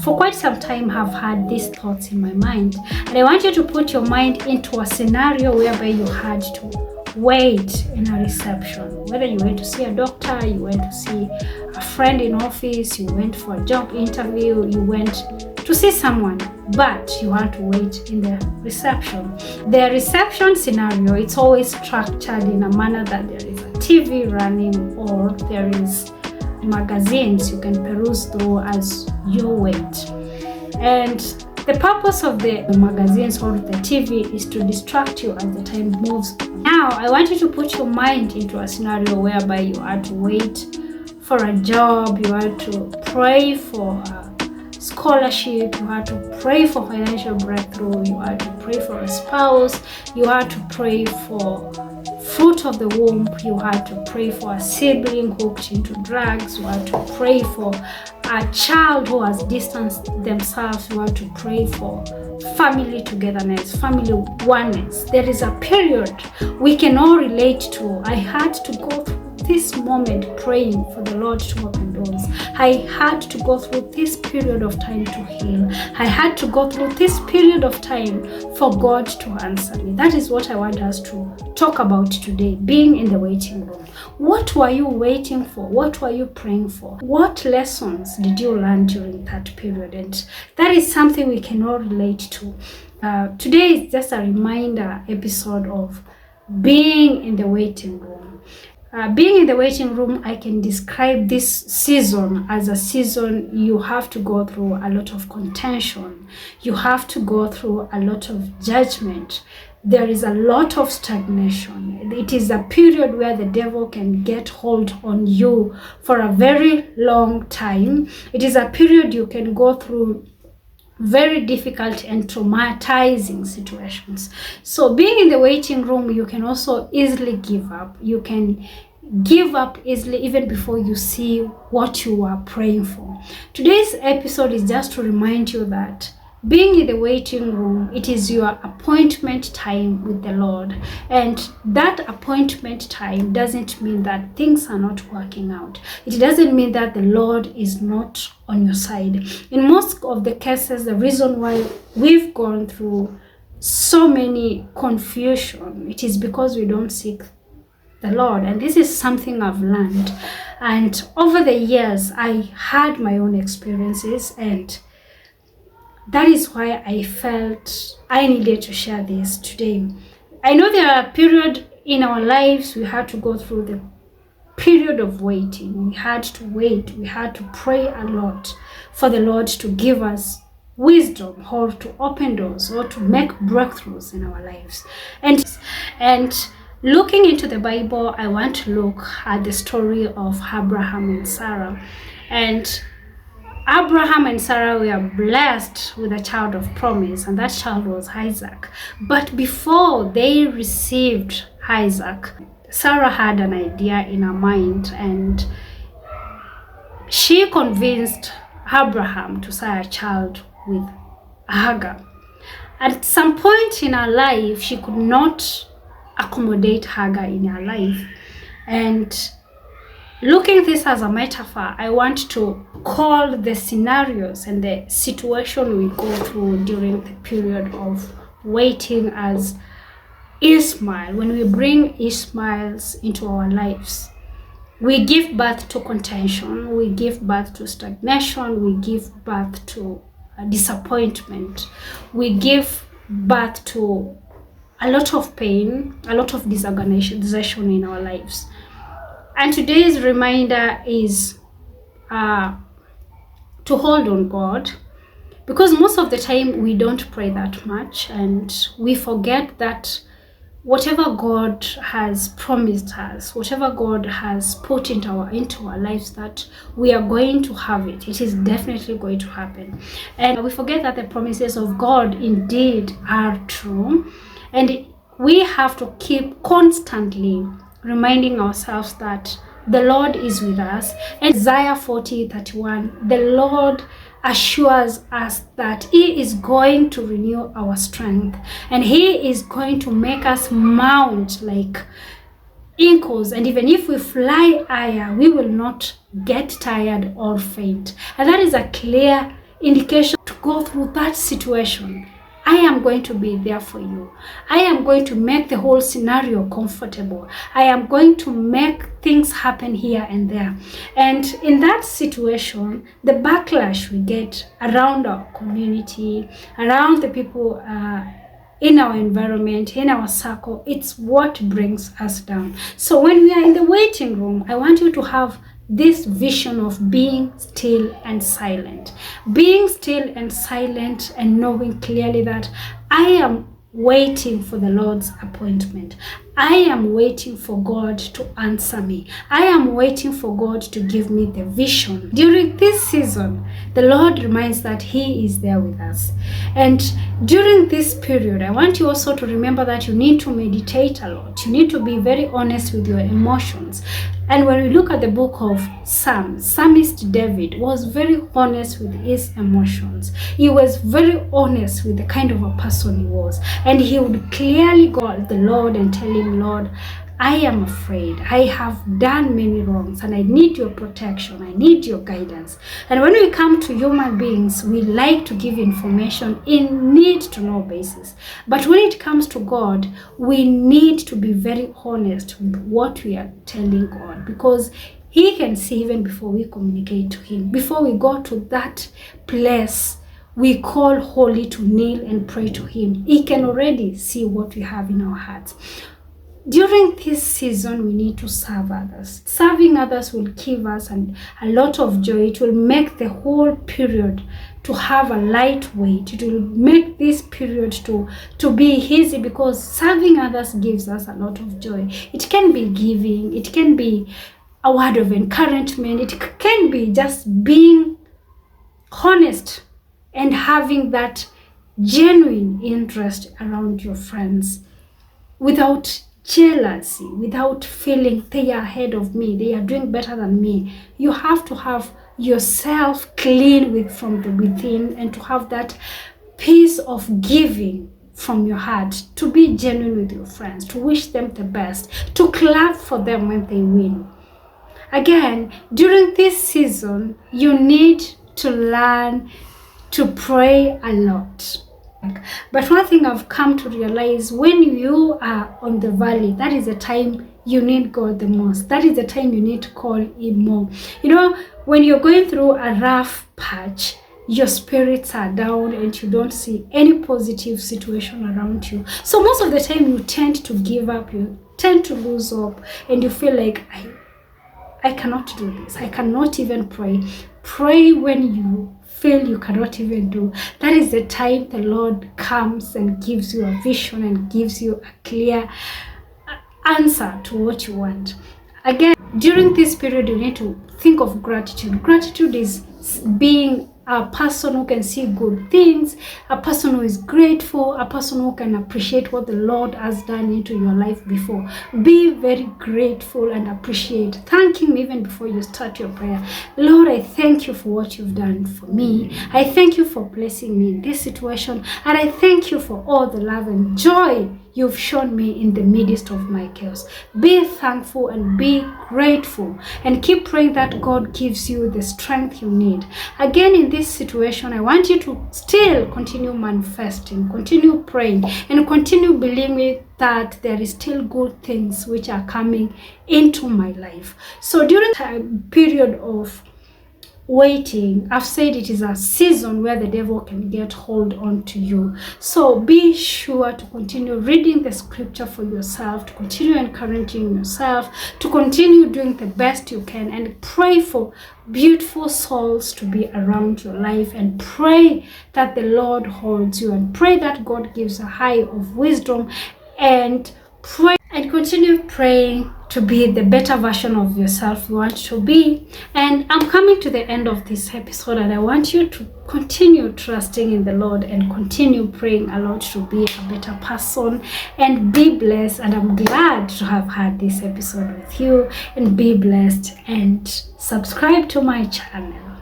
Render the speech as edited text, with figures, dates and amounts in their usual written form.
for quite some time have had these thoughts in my mind, and I want you to put your mind into a scenario whereby you had to wait in a reception. Whether you went to see a doctor, you went to see a friend in office, you went for a job interview, you went to see someone, but you had to wait in the reception. The reception scenario, it's always structured in a manner that there is a TV running or there is magazines you can peruse through as you wait. And the purpose of the magazines or the TV is to distract you as the time moves. Now, I want you to put your mind into a scenario whereby you are to wait for a job, you are to pray for a scholarship, you are to pray for financial breakthrough, you are to pray for a spouse, you are to pray for fruit of the womb, you had to pray for a sibling hooked into drugs, you had to pray for a child who has distanced themselves, you had to pray for family togetherness, family oneness. There is a period we can all relate to. I had to go through this moment praying for the Lord to open doors. I had to go through this period of time to heal. I had to go through this period of time for God to answer me. That is what I want us to talk about today, being in the waiting room. What were you waiting for? What were you praying for? What lessons did you learn during that period? And that is something we can all relate to. Today is just a reminder episode of being in the waiting room. Being in the waiting room, I can describe this season as a season you have to go through a lot of contention. You have to go through a lot of judgment. There is a lot of stagnation. It is a period where the devil can get hold on you for a very long time. It is a period you can go through very difficult and traumatizing situations. So being in the waiting room, you can also easily give up. You can give up easily even before you see what you are praying for. Today's episode is just to remind you that being in the waiting room, it is your appointment time with the Lord. And that appointment time doesn't mean that things are not working out. It doesn't mean that the Lord is not on your side. In most of the cases, the reason why we've gone through so many confusion, it is because we don't seek the Lord. And this is something I've learned. And over the years, I had my own experiences, and that is why I felt I needed to share this today. I know there are periods in our lives we had to go through the period of waiting. We had to wait. We had to pray a lot for the Lord to give us wisdom or to open doors or to make breakthroughs in our lives. And looking into the Bible, I want to look at the story of Abraham and Sarah. And Abraham and Sarah were blessed with a child of promise, and that child was Isaac. But before they received Isaac, Sarah had an idea in her mind, and she convinced Abraham to say a child with Hagar. At some point in her life, she could not accommodate Hagar in her life. And looking at this as a metaphor, I want to call the scenarios and the situation we go through during the period of waiting as Ishmael. When we bring Ishmaels into our lives, we give birth to contention, we give birth to stagnation, we give birth to disappointment, we give birth to a lot of pain, a lot of disorganization in our lives. And today's reminder is to hold on God, because most of the time we don't pray that much, and we forget that whatever God has promised us, whatever God has put into our lives, that we are going to have it. It is definitely going to happen. And we forget that the promises of God indeed are true. And we have to keep constantly reminding ourselves that the Lord is with us. And Isaiah 40:31, the Lord assures us that He is going to renew our strength, and He is going to make us mount like eagles, and even if we fly higher, we will not get tired or faint. And that is a clear indication to go through that situation. I am going to be there for you. I am going to make the whole scenario comfortable. I am going to make things happen here and there. And in that situation, the backlash we get around our community, around the people in our environment, in our circle, it's what brings us down. So when we are in the waiting room, I want you to have this vision of being still and silent. Being still and silent and knowing clearly that I am waiting for the Lord's appointment. I am waiting for God to answer me. I am waiting for God to give me the vision. During this season, the Lord reminds that He is there with us. And during this period, I want you also to remember that you need to meditate a lot. You need to be very honest with your emotions. And when we look at the book of Psalms, Psalmist David was very honest with his emotions. He was very honest with the kind of a person he was. And he would clearly go to the Lord and tell him, Lord, I am afraid. I have done many wrongs and I need your protection. I need your guidance. And when we come to human beings, we like to give information in need-to-know basis. But when it comes to God, we need to be very honest with what we are telling God, because He can see even before we communicate to Him. Before we go to that place we call holy to kneel and pray to Him, He can already see what we have in our hearts. During this season, we need to serve others. Serving others will give us a lot of joy. It will make the whole period to have a light weight. It will make this period to be easy, because serving others gives us a lot of joy. It can be giving. It can be a word of encouragement. It can be just being honest and having that genuine interest around your friends without jealousy, without feeling they are ahead of me, they are doing better than me. You have to have yourself clean from the within, and to have that piece of giving from your heart, to be genuine with your friends, to wish them the best, to clap for them when they win. Again, during this season, you need to learn to pray a lot. But one thing I've come to realize, when you are on the valley, that is the time you need God the most. That is the time you need to call Him more. You know, when you're going through a rough patch, your spirits are down and you don't see any positive situation around you. So most of the time you tend to give up, you tend to lose hope, and you feel like, I cannot do this. I cannot even pray. Pray when you feel you cannot even do. That is the time the Lord comes and gives you a vision and gives you a clear answer to what you want. Again, during this period, you need to think of gratitude. Gratitude is being a person who can see good things, a person who is grateful, a person who can appreciate what the Lord has done into your life before. Be very grateful and appreciate. Thank Him even before you start your prayer. Lord, I thank you for what you've done for me. I thank you for blessing me in this situation, and I thank you for all the love and joy you've shown me in the midst of my chaos. Be thankful and be grateful, and keep praying that God gives you the strength you need. Again, in this situation, I want you to still continue manifesting, continue praying, and continue believing that there is still good things which are coming into my life. So during the period of waiting, I've said it is a season where the devil can get hold on to you. So be sure to continue reading the scripture for yourself, to continue encouraging yourself, to continue doing the best you can, and pray for beautiful souls to be around your life, and pray that the Lord holds you, and pray that God gives a high of wisdom, and pray and continue praying to be the better version of yourself you want to be. And I'm coming to the end of this episode, and I want you to continue trusting in the Lord and continue praying a lot to be a better person, and be blessed. And I'm glad to have had this episode with you, and be blessed, and subscribe to my channel.